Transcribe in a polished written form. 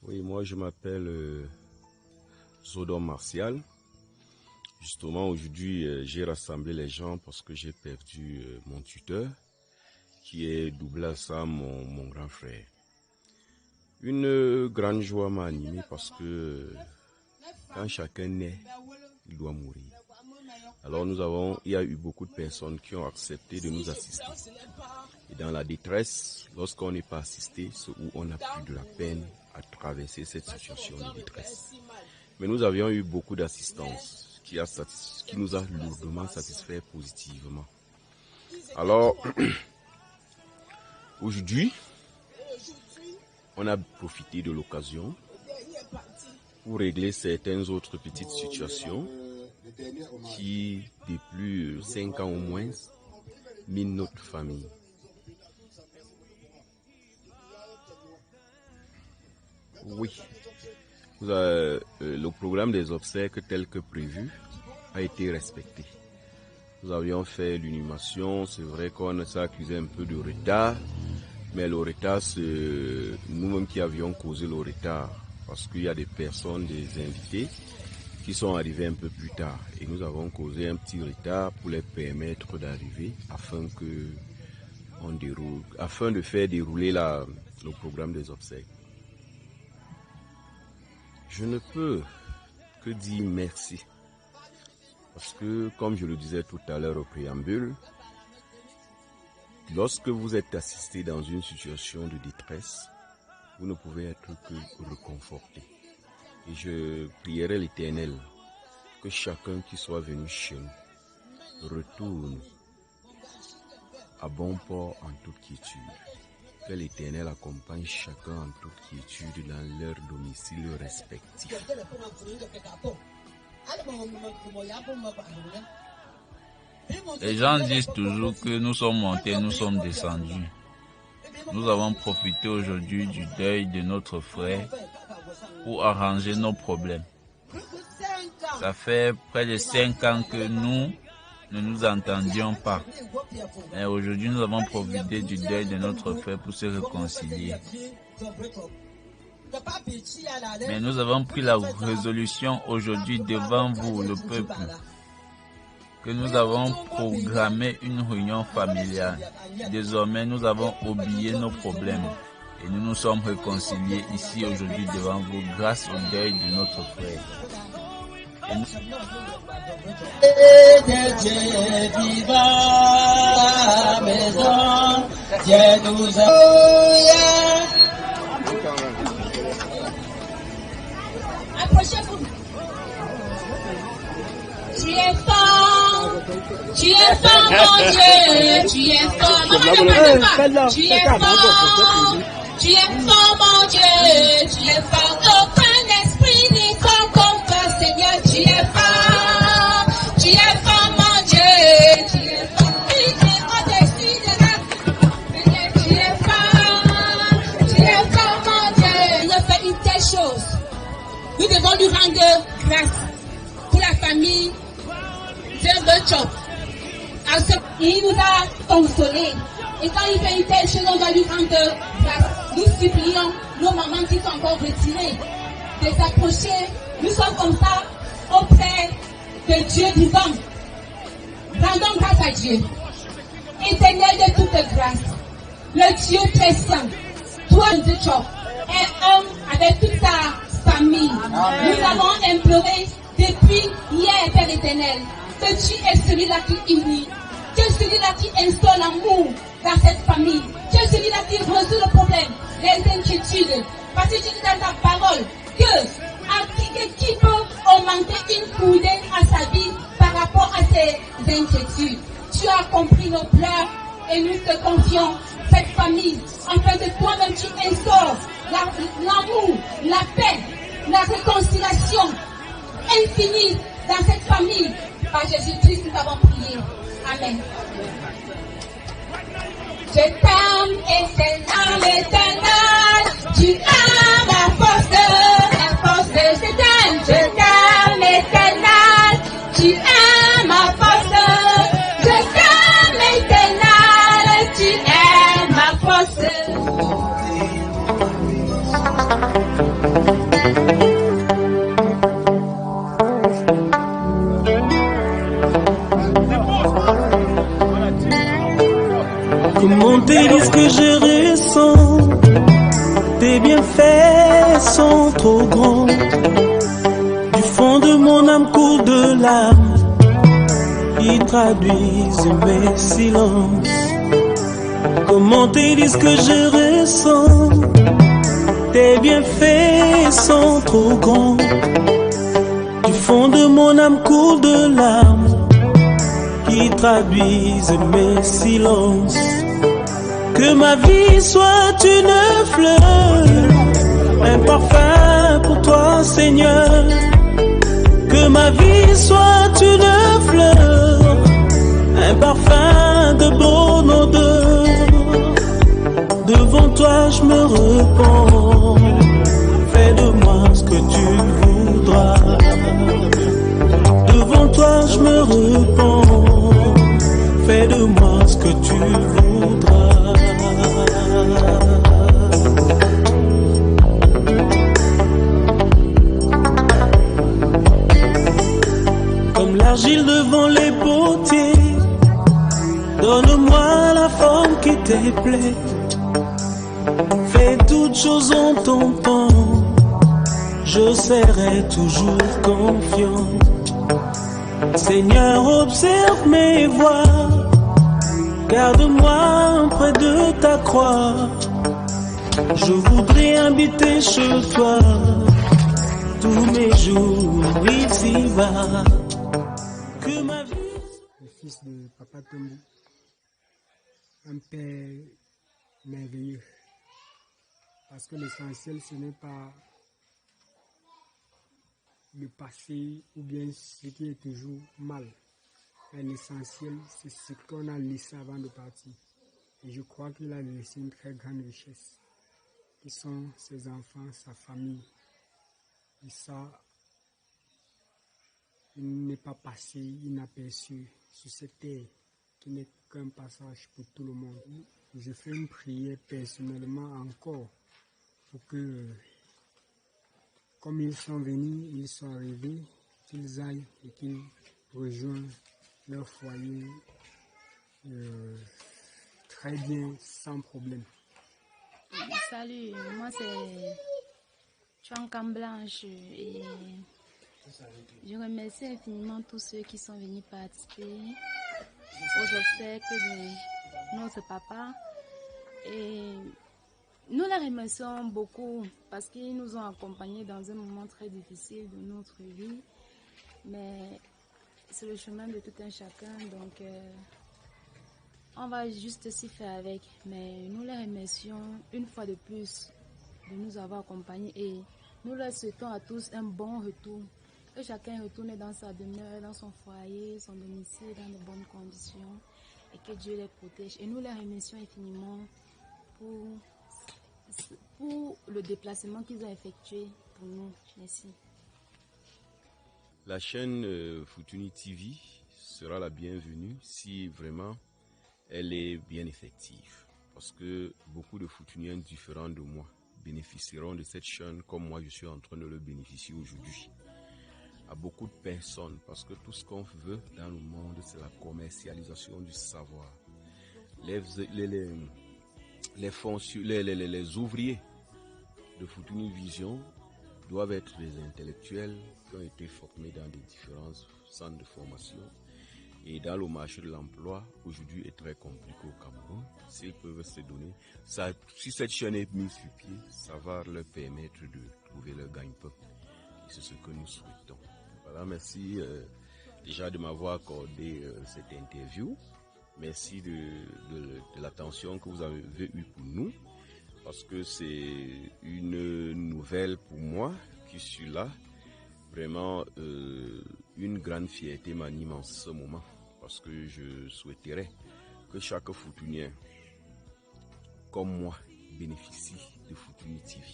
Oui, moi je m'appelle Sodome Martial. Justement, aujourd'hui, j'ai rassemblé les gens parce que j'ai perdu mon tuteur, qui est doublé à ça mon grand frère. Une grande joie m'a animé parce que quand chacun naît, il doit mourir. Alors il y a eu beaucoup de personnes qui ont accepté de nous assister. Et dans la détresse, lorsqu'on n'est pas assisté, c'est où on a plus de la peine à traverser cette situation de détresse. Mais nous avions eu beaucoup d'assistance qui nous a lourdement satisfait positivement. Alors, aujourd'hui, on a profité de l'occasion pour régler certaines autres petites situations qui, depuis 5 ans au moins, minent notre famille. Oui, le programme des obsèques tel que prévu a été respecté. Nous avions fait l'inhumation, c'est vrai qu'on s'est accusé un peu de retard, mais le retard, c'est nous-mêmes qui avions causé le retard, parce qu'il y a des personnes, des invités, qui sont arrivés un peu plus tard. Et nous avons causé un petit retard pour les permettre d'arriver afin de faire dérouler le programme des obsèques. Je ne peux que dire merci. Parce que, comme je le disais tout à l'heure au préambule, lorsque vous êtes assisté dans une situation de détresse, vous ne pouvez être que réconforté. Et je prierai l'Éternel que chacun qui soit venu chez nous retourne à bon port en toute quiétude. Que l'Éternel accompagne chacun en toute quiétude dans leur domicile respectif. Les gens disent toujours que nous sommes montés, nous sommes descendus. Nous avons profité aujourd'hui du deuil de notre frère pour arranger nos problèmes. Ça fait près de 5 ans que nous ne nous entendions pas. Mais aujourd'hui, nous avons profité du deuil de notre frère pour se réconcilier. Mais nous avons pris la résolution aujourd'hui devant vous, le peuple, que nous avons programmé une réunion familiale. Désormais, nous avons oublié nos problèmes et nous nous sommes réconciliés ici aujourd'hui devant vous grâce au deuil de notre frère. Approchez-vous. Tu es fort, mon Dieu, tu es fort, tu es fort, mon Dieu, tu es fort, aucun esprit ni forme comme toi, Seigneur, tu es fort, mon Dieu, tu es fort, mon Dieu, il a fait une telle chose, nous devons lui rendre grâce pour la famille de Chop. Il nous a consolés. Et quand il fait une telle chose, on va lui rendre grâce. Nous supplions nos mamans qui sont encore retirées de s'approcher. Nous sommes comme ça auprès de Dieu vivant. Rendons grâce à Dieu. Éternel de toute grâce, le Dieu très saint, toi de Chop, est homme avec toute sa famille. Amen. Nous avons imploré depuis hier, Père éternel, que tu es celui-là qui unit, tu es celui-là qui instaure l'amour dans cette famille, tu es celui-là qui résout le problème, les inquiétudes, parce que tu dis dans ta parole qui peut augmenter une coudée à sa vie par rapport à ses inquiétudes. Tu as compris nos pleurs et nous te confions cette famille, afin que toi-même tu instaures l'amour, la paix, la réconciliation infinie dans cette famille. Par Jésus-Christ, nous avons prié. Amen. Je t'aime, éternel, tu es ma force, je t'aime, éternel, tu es ma force, je t'aime, éternel, tu es ma force. bienfaits sont trop grands. Du fond de mon âme coule de larmes qui traduisent mes silences. Comment te dire ce que je ressens? Tes bienfaits sont trop grands. Du fond de mon âme coule de larmes qui traduisent mes silences. Que ma vie soit une fleur, un parfum pour toi, Seigneur. Que ma vie soit une fleur, un parfum de bonne odeur. Devant toi je me repens, fais de moi ce que tu voudras. Devant toi je me repens, fais de moi ce que tu voudras. Comme l'argile devant les potiers, donne-moi la forme qui te plaît. Fais toutes choses en ton temps, je serai toujours confiant. Seigneur, observe mes voies, garde-moi près de ta croix. Je voudrais habiter chez toi tous mes jours ici-bas. Que ma vie... Le fils de Papa Tombou, un père merveilleux. Parce que l'essentiel, ce n'est pas le passé ou bien ce qui est toujours mal. Mais l'essentiel, c'est ce qu'on a laissé avant de partir. Et je crois qu'il a laissé une très grande richesse, qui sont ses enfants, sa famille. Et ça, il n'est pas passé inaperçu sur cette terre, qui n'est qu'un passage pour tout le monde. Je fais une prière personnellement encore, pour que, comme ils sont venus, ils sont arrivés, qu'ils aillent et qu'ils rejoignent leur foyer très bien, sans problème. Salut, moi c'est Chuankam Blanche et je remercie infiniment tous ceux qui sont venus participer aux obsèques de notre papa. Et nous les remercions beaucoup parce qu'ils nous ont accompagnés dans un moment très difficile de notre vie. Mais c'est le chemin de tout un chacun, donc on va juste s'y faire avec. Mais nous les remercions une fois de plus de nous avoir accompagnés et nous leur souhaitons à tous un bon retour. Que chacun retourne dans sa demeure, dans son foyer, son domicile, dans de bonnes conditions et que Dieu les protège. Et nous les remercions infiniment pour le déplacement qu'ils ont effectué pour nous. Merci. La chaîne Futuni TV sera la bienvenue si vraiment elle est bien effective. Parce que beaucoup de Futuniens différents de moi bénéficieront de cette chaîne comme moi je suis en train de le bénéficier aujourd'hui. À beaucoup de personnes, parce que tout ce qu'on veut dans le monde, c'est la commercialisation du savoir. Les ouvriers de Futuni Vision doivent être des intellectuels qui ont été formés dans des différents centres de formation. Et dans le marché de l'emploi, aujourd'hui est très compliqué au Cameroun. S'ils peuvent se donner, si cette chaîne est mise sur pied, ça va leur permettre de trouver leur gagne-pain. Et c'est ce que nous souhaitons. Voilà, merci déjà de m'avoir accordé cette interview. Merci de l'attention que vous avez eue pour nous. Parce que c'est une nouvelle pour moi qui suis là. Vraiment, une grande fierté m'anime en ce moment. Parce que je souhaiterais que chaque Futunien, comme moi, bénéficie de Futuni TV.